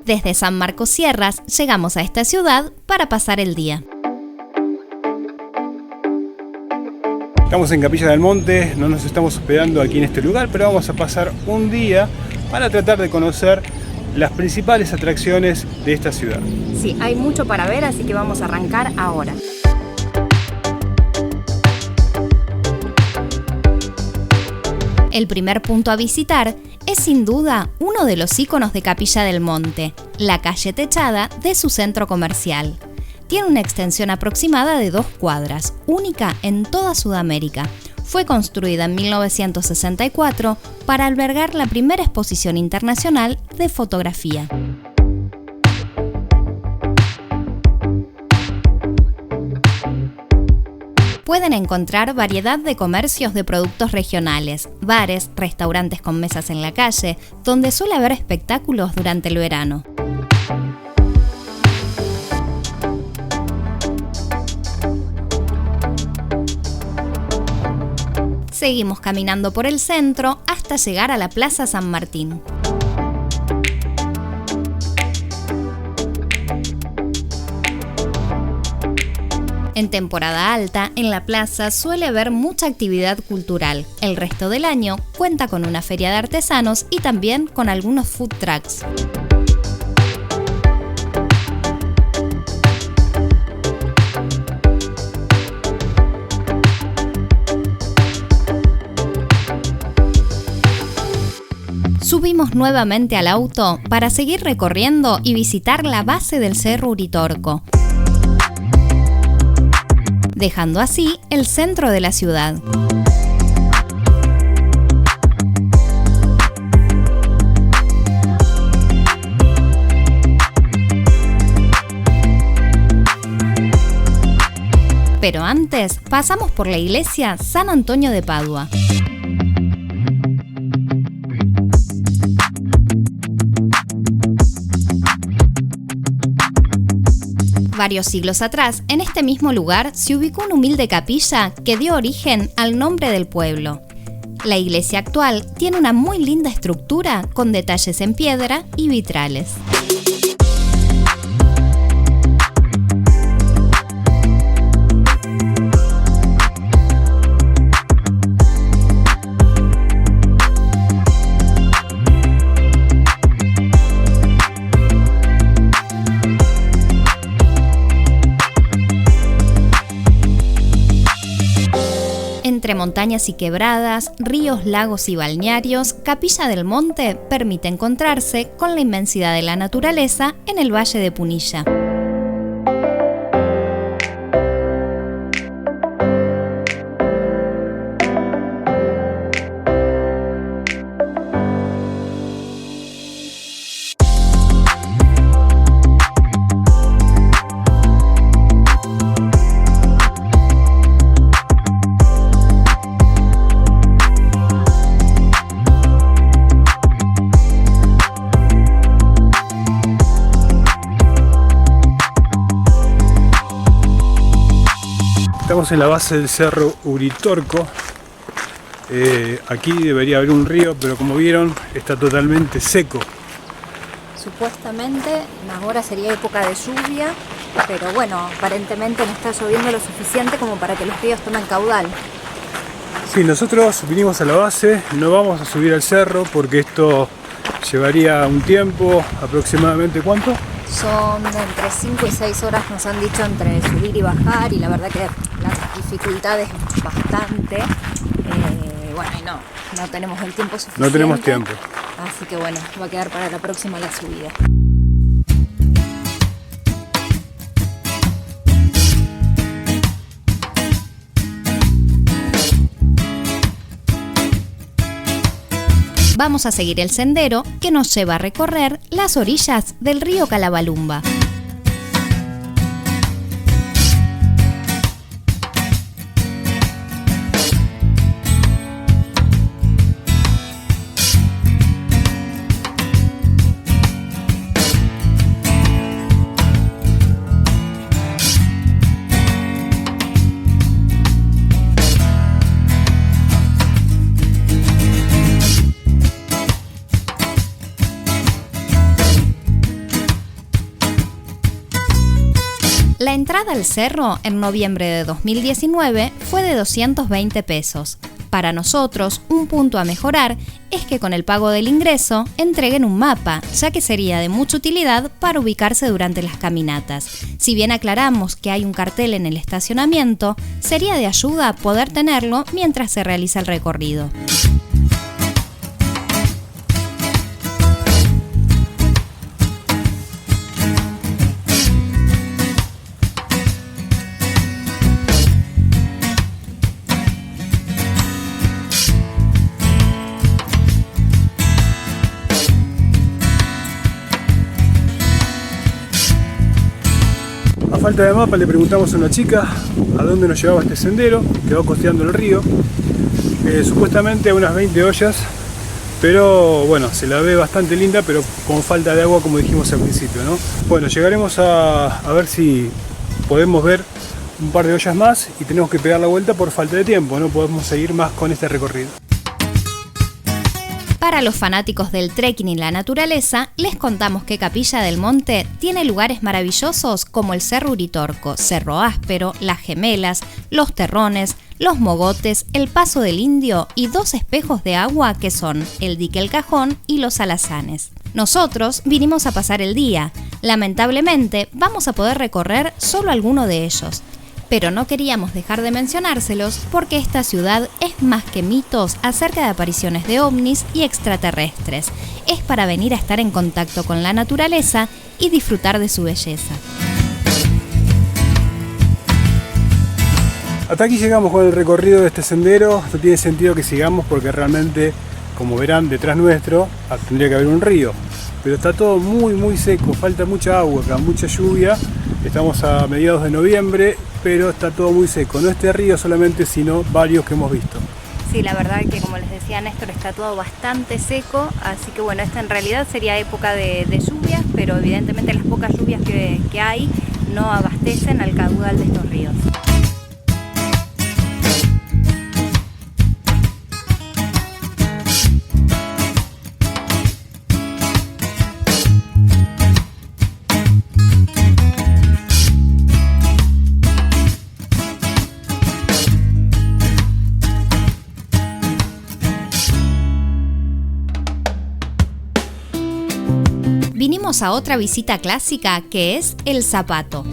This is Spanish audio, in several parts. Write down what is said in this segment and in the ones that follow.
Desde San Marcos Sierras llegamos a esta ciudad para pasar el día. Estamos en Capilla del Monte, no nos estamos hospedando aquí en este lugar, pero vamos a pasar un día para tratar de conocer las principales atracciones de esta ciudad. Sí, hay mucho para ver, así que vamos a arrancar ahora. El primer punto a visitar es sin duda uno de los íconos de Capilla del Monte, la calle techada de su centro comercial. Tiene una extensión aproximada de 2 cuadras, única en toda Sudamérica. Fue construida en 1964 para albergar la primera exposición internacional de fotografía. Pueden encontrar variedad de comercios de productos regionales, bares, restaurantes con mesas en la calle, donde suele haber espectáculos durante el verano. Seguimos caminando por el centro hasta llegar a la Plaza San Martín. En temporada alta, en la plaza suele haber mucha actividad cultural. El resto del año cuenta con una feria de artesanos y también con algunos food trucks. Subimos nuevamente al auto para seguir recorriendo y visitar la base del Cerro Uritorco, dejando así el centro de la ciudad. Pero antes pasamos por la iglesia San Antonio de Padua. Varios siglos atrás, en este mismo lugar se ubicó una humilde capilla que dio origen al nombre del pueblo. La iglesia actual tiene una muy linda estructura con detalles en piedra y vitrales. Entre montañas y quebradas, ríos, lagos y balnearios, Capilla del Monte permite encontrarse con la inmensidad de la naturaleza en el Valle de Punilla. Estamos en la base del Cerro Uritorco. Aquí debería haber un río, pero como vieron está totalmente seco. Supuestamente ahora sería época de lluvia, pero bueno, aparentemente no está lloviendo lo suficiente como para que los ríos tomen caudal. Sí, nosotros vinimos a la base, no vamos a subir al cerro porque esto llevaría un tiempo, aproximadamente ¿cuánto? Son entre 5 y 6 horas, nos han dicho, entre subir y bajar, y la verdad que la dificultad es bastante. Bueno, y no tenemos el tiempo suficiente. No tenemos tiempo. Así que bueno, va a quedar para la próxima la subida. Vamos a seguir el sendero que nos lleva a recorrer las orillas del río Calabalumba. La entrada al cerro en noviembre de 2019 fue de 220 pesos. Para nosotros, un punto a mejorar es que con el pago del ingreso entreguen un mapa, ya que sería de mucha utilidad para ubicarse durante las caminatas. Si bien aclaramos que hay un cartel en el estacionamiento, sería de ayuda poder tenerlo mientras se realiza el recorrido. A falta de mapa le preguntamos a una chica a dónde nos llevaba este sendero que va costeando el río, supuestamente a unas 20 ollas, pero bueno, se la ve bastante linda, pero con falta de agua, como dijimos al principio, ¿no? Bueno, llegaremos a ver si podemos ver un par de ollas más y tenemos que pegar la vuelta por falta de tiempo, no podemos seguir más con este recorrido. Para los fanáticos del trekking y la naturaleza, les contamos que Capilla del Monte tiene lugares maravillosos como el Cerro Uritorco, Cerro Áspero, Las Gemelas, Los Terrones, Los Mogotes, el Paso del Indio y 2 espejos de agua que son el Dique El Cajón y Los Alazanes. Nosotros vinimos a pasar el día. Lamentablemente, vamos a poder recorrer solo alguno de ellos. Pero no queríamos dejar de mencionárselos porque esta ciudad es más que mitos acerca de apariciones de ovnis y extraterrestres. Es para venir a estar en contacto con la naturaleza y disfrutar de su belleza. Hasta aquí llegamos con el recorrido de este sendero. No tiene sentido que sigamos porque realmente, como verán, detrás nuestro tendría que haber un río. Pero está todo muy seco, falta mucha agua acá, mucha lluvia. Estamos a mediados de noviembre, pero está todo muy seco. No este río solamente, sino varios que hemos visto. Sí, la verdad que como les decía Néstor, está todo bastante seco, así que bueno, esta en realidad sería época de lluvias, pero evidentemente las pocas lluvias que hay no abastecen al caudal de estos ríos. Vinimos a otra visita clásica que es El Zapato.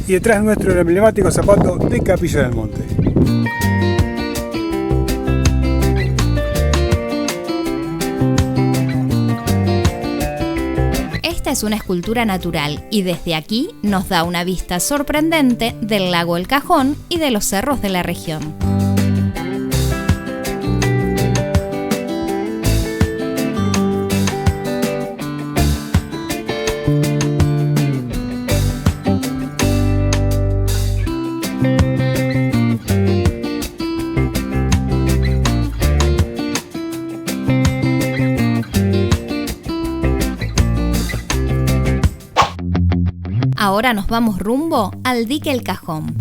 Y detrás nuestro el emblemático zapato de Capilla del Monte. Esta es una escultura natural y desde aquí nos da una vista sorprendente del lago El Cajón y de los cerros de la región. Ahora nos vamos rumbo al Dique El Cajón.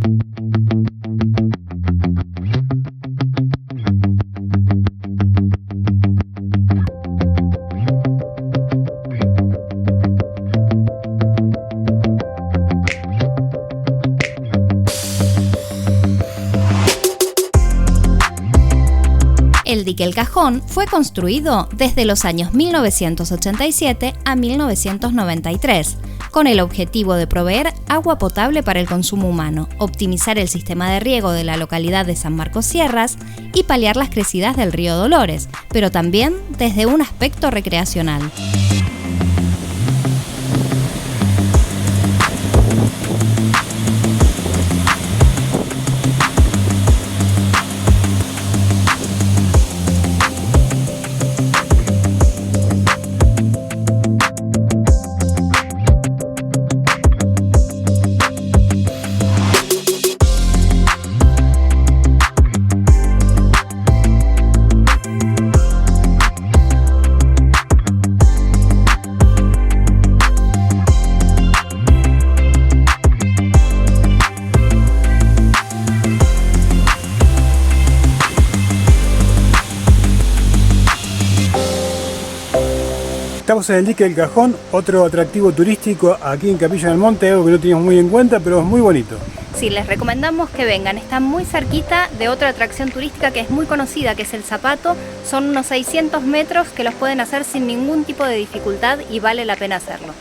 El Dique El Cajón fue construido desde los años 1987 a 1993, con el objetivo de proveer agua potable para el consumo humano, optimizar el sistema de riego de la localidad de San Marcos Sierras y paliar las crecidas del río Dolores, pero también desde un aspecto recreacional. Estamos en el dique del Cajón, otro atractivo turístico aquí en Capilla del Monte, algo que no teníamos muy en cuenta, pero es muy bonito. Sí, les recomendamos que vengan, está muy cerquita de otra atracción turística que es muy conocida, que es el Zapato. Son unos 600 metros que los pueden hacer sin ningún tipo de dificultad y vale la pena hacerlo.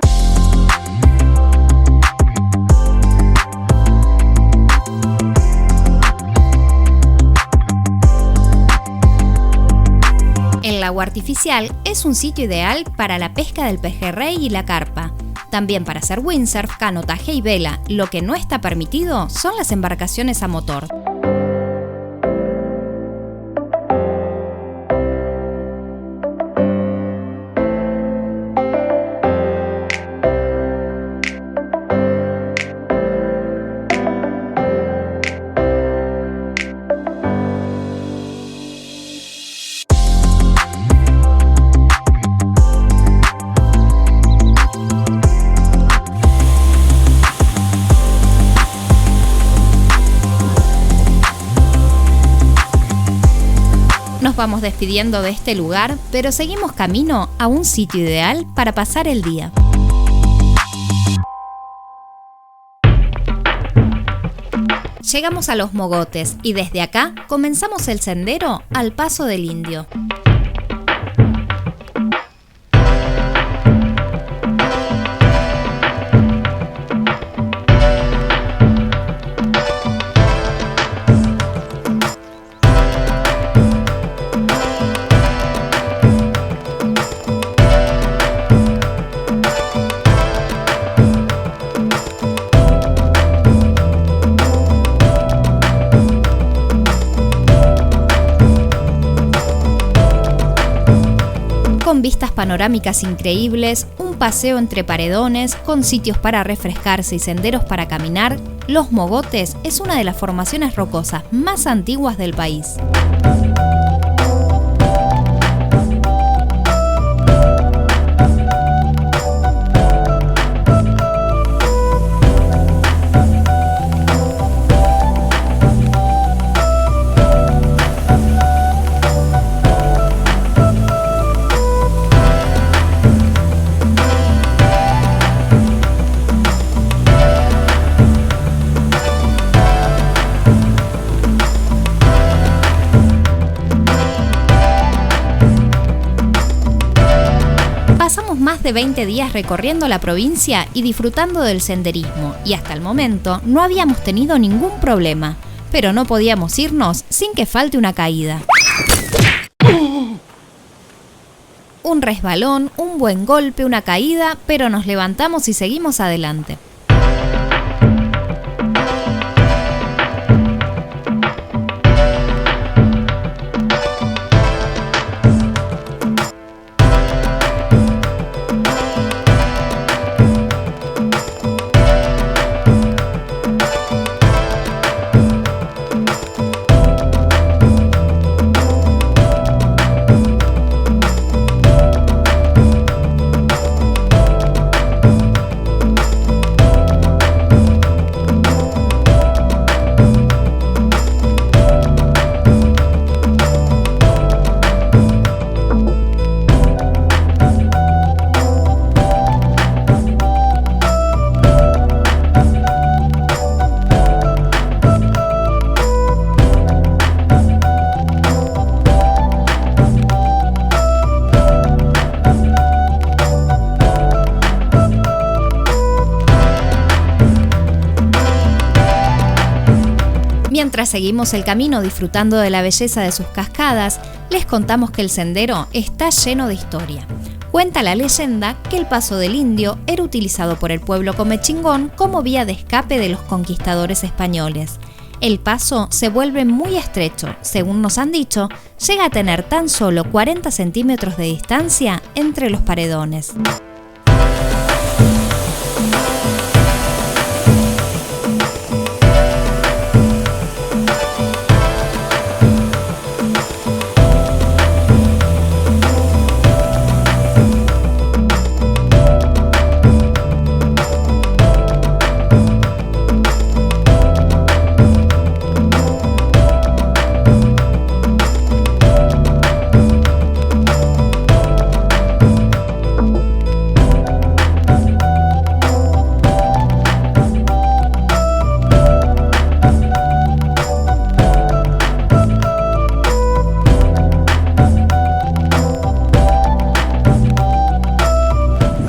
El lago artificial es un sitio ideal para la pesca del pejerrey y la carpa. También para hacer windsurf, canotaje y vela. Lo que no está permitido son las embarcaciones a motor. Nos vamos despidiendo de este lugar, pero seguimos camino a un sitio ideal para pasar el día. Llegamos a Los Mogotes y desde acá comenzamos el sendero al Paso del Indio. Con vistas panorámicas increíbles, un paseo entre paredones, con sitios para refrescarse y senderos para caminar, Los Mogotes es una de las formaciones rocosas más antiguas del país. Pasamos más de 20 días recorriendo la provincia y disfrutando del senderismo, y hasta el momento no habíamos tenido ningún problema, pero no podíamos irnos sin que falte una caída. Un resbalón, un buen golpe, una caída, pero nos levantamos y seguimos adelante. Mientras seguimos el camino disfrutando de la belleza de sus cascadas, les contamos que el sendero está lleno de historia. Cuenta la leyenda que el Paso del Indio era utilizado por el pueblo comechingón como vía de escape de los conquistadores españoles. El paso se vuelve muy estrecho, según nos han dicho, llega a tener tan solo 40 centímetros de distancia entre los paredones.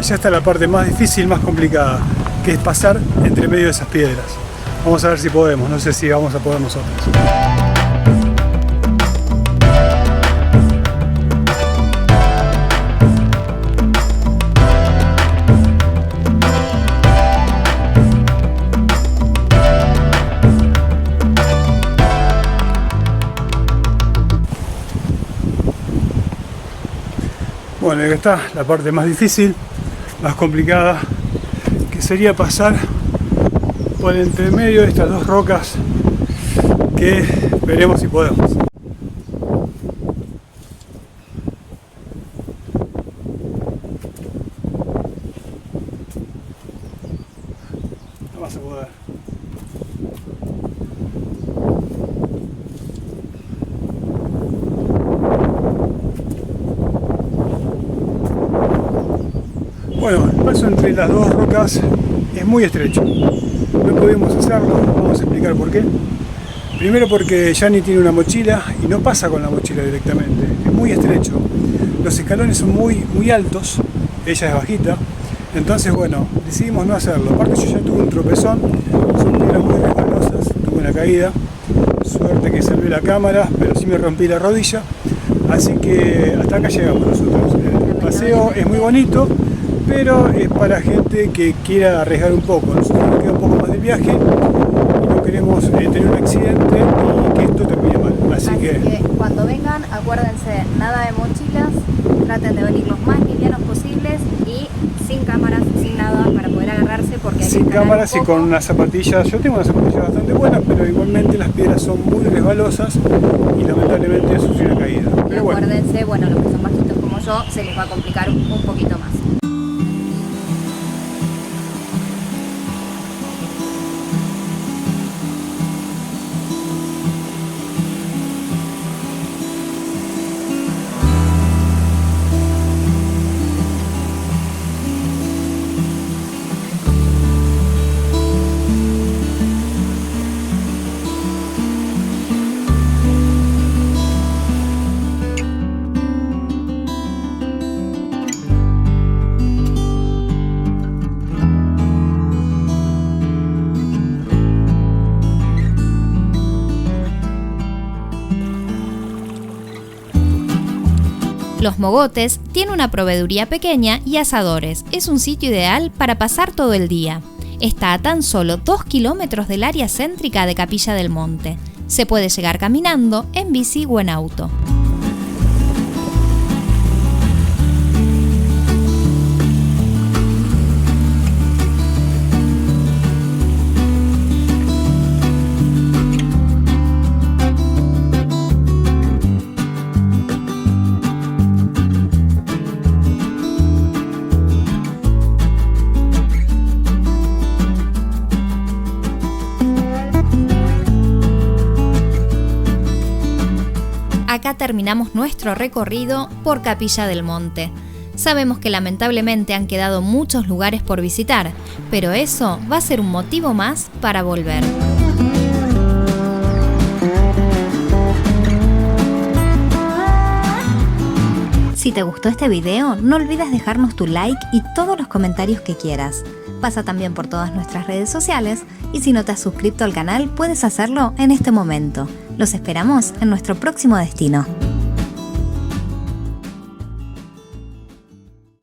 ya está la parte más difícil, más complicada, que es pasar entre medio de esas piedras. Vamos a ver si podemos, no sé si vamos a poder nosotros. Bueno, y acá está la parte más difícil, más complicada, que sería pasar por entre medio de estas dos rocas, que veremos si podemos. No vas a poder. Bueno, el paso entre las dos rocas es muy estrecho. No pudimos hacerlo, vamos a explicar por qué. Primero porque Yani tiene una mochila y no pasa con la mochila directamente. Es muy estrecho. Los escalones son muy altos, ella es bajita. Entonces, bueno, decidimos no hacerlo. Aparte yo ya tuve un tropezón, son piedras muy resbalosas, tuve una caída. Suerte que salvé la cámara, pero sí me rompí la rodilla. Así que hasta acá llegamos nosotros. El paseo es muy bonito, pero es para gente que quiera arriesgar un poco. Nosotros nos queda un poco más del viaje y no queremos tener un accidente y que esto termine mal. Así que cuando vengan, acuérdense, nada de mochilas, traten de venir los más livianos posibles y sin cámaras, sin nada para poder agarrarse, porque hay sin que escalar cámaras un y poco. con unas zapatillas. Yo tengo unas zapatillas bastante buenas, pero igualmente las piedras son muy resbalosas y lamentablemente sufrí una caída. Y Pero bueno. acuérdense, bueno, los que son bajitos como yo, se les va a complicar un poquito más. Los Mogotes tiene una proveeduría pequeña y asadores. Es un sitio ideal para pasar todo el día. Está a tan solo 2 kilómetros del área céntrica de Capilla del Monte. Se puede llegar caminando, en bici o en auto. Acá terminamos nuestro recorrido por Capilla del Monte. Sabemos que lamentablemente han quedado muchos lugares por visitar, pero eso va a ser un motivo más para volver. Si te gustó este video, no olvides dejarnos tu like y todos los comentarios que quieras. Pasa también por todas nuestras redes sociales y si no te has suscrito al canal, puedes hacerlo en este momento. Los esperamos en nuestro próximo destino.